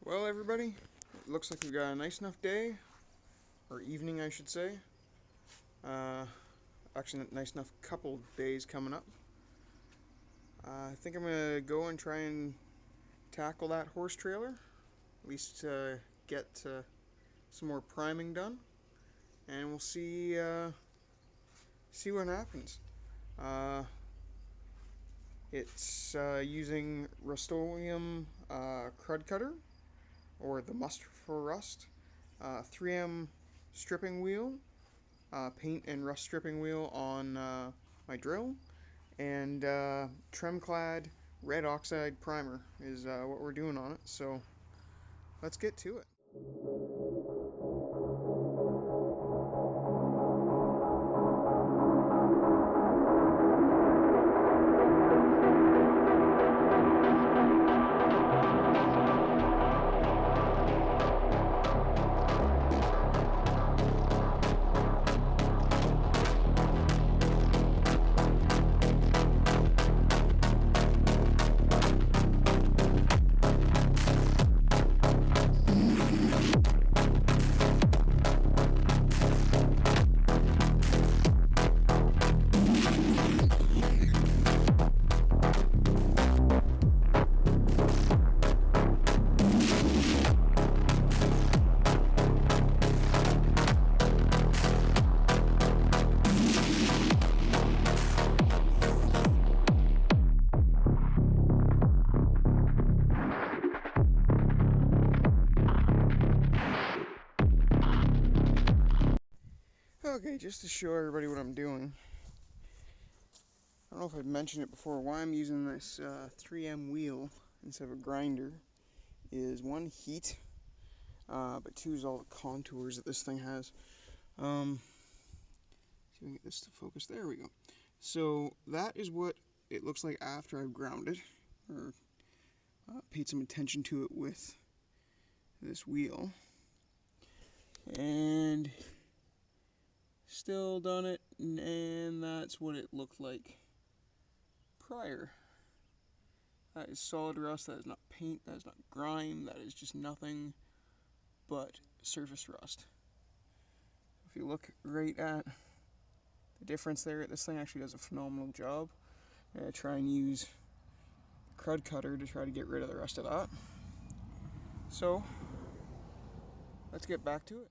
Well, everybody, it looks like we've got a nice enough day, or evening, I should say. Uh, Actually, a nice enough couple days coming up. I think I'm gonna go and try and tackle that horse trailer, at least get some more priming done, and we'll see what happens. Uh, it's using Rustoleum crud cutter, or the must for rust, 3M stripping wheel, paint and rust stripping wheel on my drill, and Tremclad red oxide primer is what we're doing on it. So let's get to it. Okay, just to show everybody what I'm doing, I don't know if I've mentioned it before, why I'm using this 3M wheel instead of a grinder is one, heat, but two is all the contours that this thing has. See if I can get this to focus. There we go. So that is what it looks like after I've grounded, or paid some attention to it with this wheel. And still done it, and that's what it looked like prior. That is solid rust, that is not paint, that is not grime, that is just nothing but surface rust. If you look right at the difference there, this thing actually does a phenomenal job. I'm going to try and use the crud cutter to try to get rid of the rest of that. So, let's get back to it.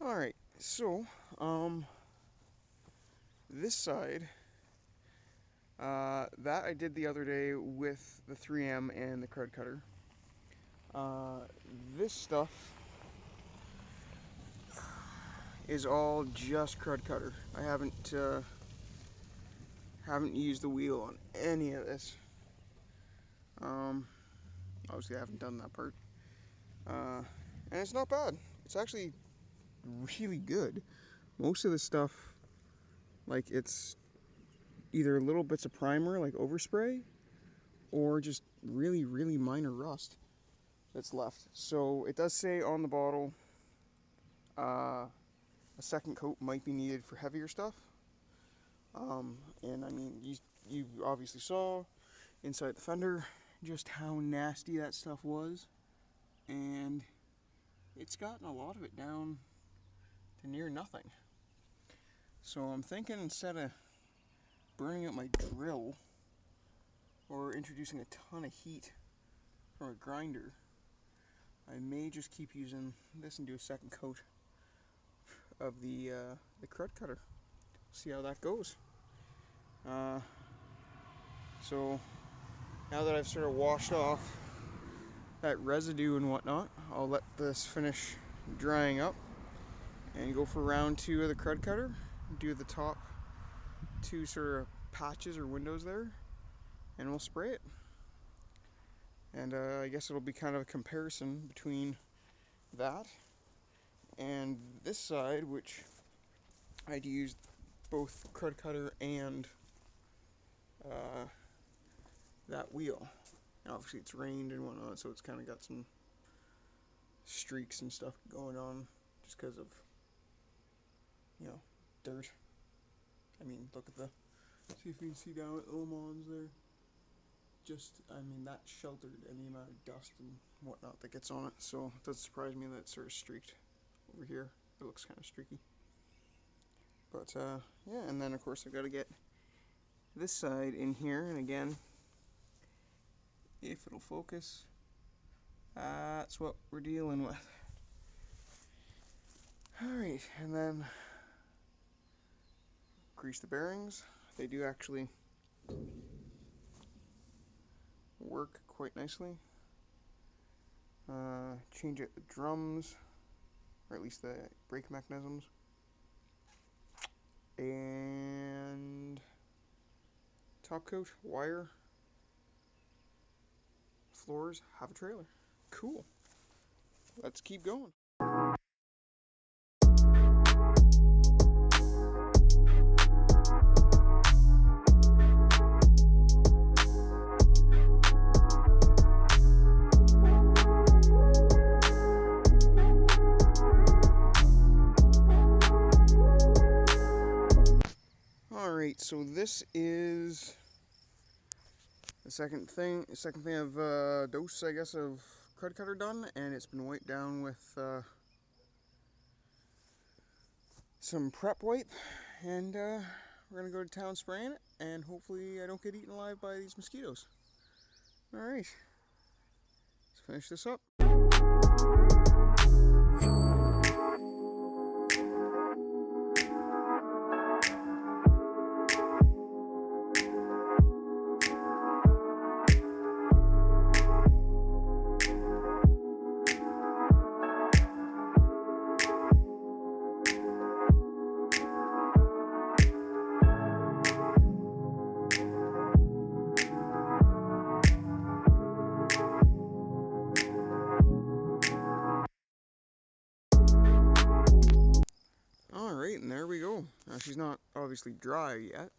Alright, so, this side, that I did the other day with the 3M and the crud cutter. This stuff is all just crud cutter. I haven't used the wheel on any of this. Obviously I haven't done that part. And it's not bad. It's actually really good. Most of the stuff, like, it's either little bits of primer, like overspray, or just really, really minor rust that's left. So it does say on the bottle, a second coat might be needed for heavier stuff. And I mean, you obviously saw inside the fender just how nasty that stuff was, and it's gotten a lot of it down to near nothing. So I'm thinking, instead of burning up my drill or introducing a ton of heat from a grinder, I may just keep using this and do a second coat of the crud cutter. See how that goes. So now that I've sort of washed off that residue and whatnot, I'll let this finish drying up and go for round 2 of the crud cutter. Do the top 2 sort of patches or windows there, and we'll spray it. And I guess it'll be kind of a comparison between that and this side, which I'd used both crud cutter and that wheel. And obviously it's rained and whatnot, so it's kind of got some streaks and stuff going on just because of, dirt. I mean, look at see if you can see down at the lemons there. That sheltered any amount of dust and whatnot that gets on it, so it doesn't surprise me that it's sort of streaked over here. It looks kind of streaky. But, yeah, and then of course I've got to get this side in here, and again, if it'll focus, that's what we're dealing with. Alright, and then grease the bearings. They do actually work quite nicely. Change out the drums, or at least the brake mechanisms. And top coat, wire, floors, have a trailer. Cool. Let's keep going. Alright, so this is the second thing of dose, I guess, of crud cutter done, and it's been wiped down with some prep wipe, and we're gonna go to town spraying it, and hopefully I don't get eaten alive by these mosquitoes. Alright, let's finish this up. Alright, and there we go. Now, she's not obviously dry yet,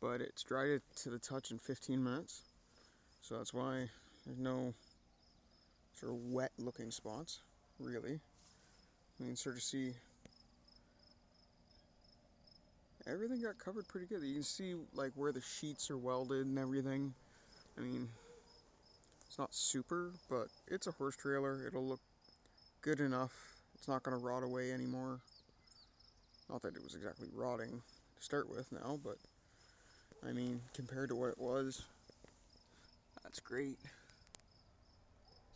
but it's dried to the touch in 15 minutes. So that's why there's no sort of wet looking spots, really. You can sort of see everything got covered pretty good. You can see like where the sheets are welded and everything. I mean, it's not super, but it's a horse trailer. It'll look good enough. It's not going to rot away anymore. Not that it was exactly rotting to start with now, but I mean, compared to what it was, that's great.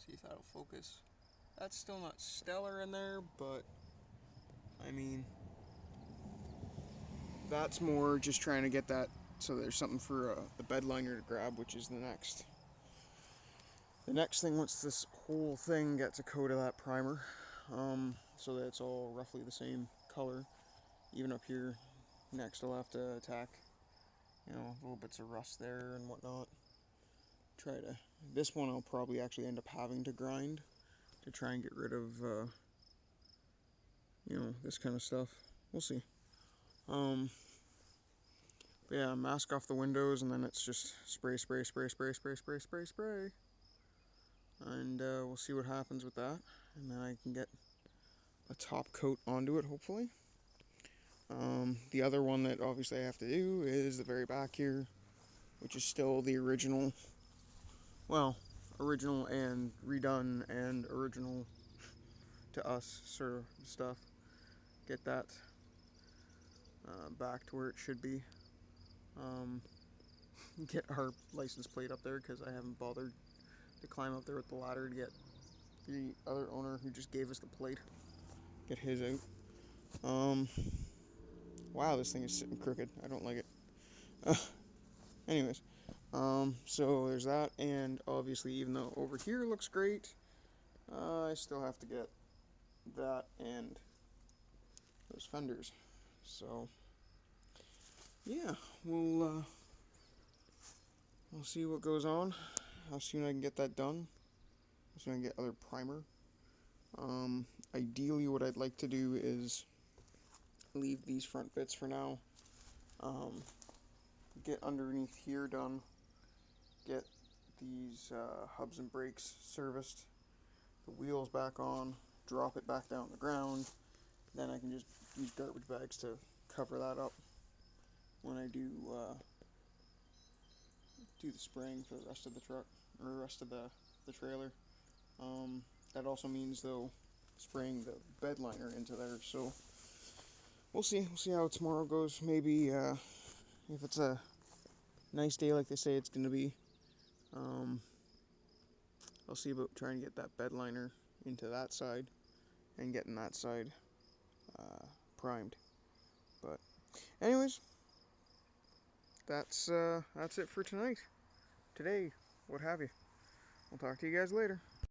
See if that'll focus. That's still not stellar in there, but I mean, that's more just trying to get that so there's something for the bed liner to grab, which is the next thing once this whole thing gets a coat of that primer, so that it's all roughly the same color. Even up here next I'll have to attack, little bits of rust there and whatnot. This one I'll probably actually end up having to grind to try and get rid of, this kind of stuff. We'll see. But yeah, mask off the windows, and then it's just spray, spray, spray, spray, spray, spray, spray, spray. And we'll see what happens with that. And then I can get a top coat onto it, hopefully. The other one that obviously I have to do is the very back here, which is still the original, original and redone and original to us sort of stuff. Get that back to where it should be. get our license plate up there because I haven't bothered to climb up there with the ladder to get the other owner who just gave us the plate, get his out. Wow, this thing is sitting crooked. I don't like it. Anyways, so there's that, and obviously, even though over here looks great, I still have to get that and those fenders. So, yeah, we'll see what goes on, how soon I can get that done, how soon I can get other primer. Ideally, what I'd like to do is leave these front bits for now, get underneath here done, get these hubs and brakes serviced, the wheels back on, drop it back down the ground, then I can just use garbage bags to cover that up when I do the spraying for the rest of the truck, or the rest of the trailer. That also means, though, spraying the bed liner into there, so we'll see how tomorrow goes. Maybe if it's a nice day like they say it's going to be, I'll see about trying to get that bed liner into that side and getting that side primed. But anyways, that's it for tonight. Today, what have you. We'll talk to you guys later.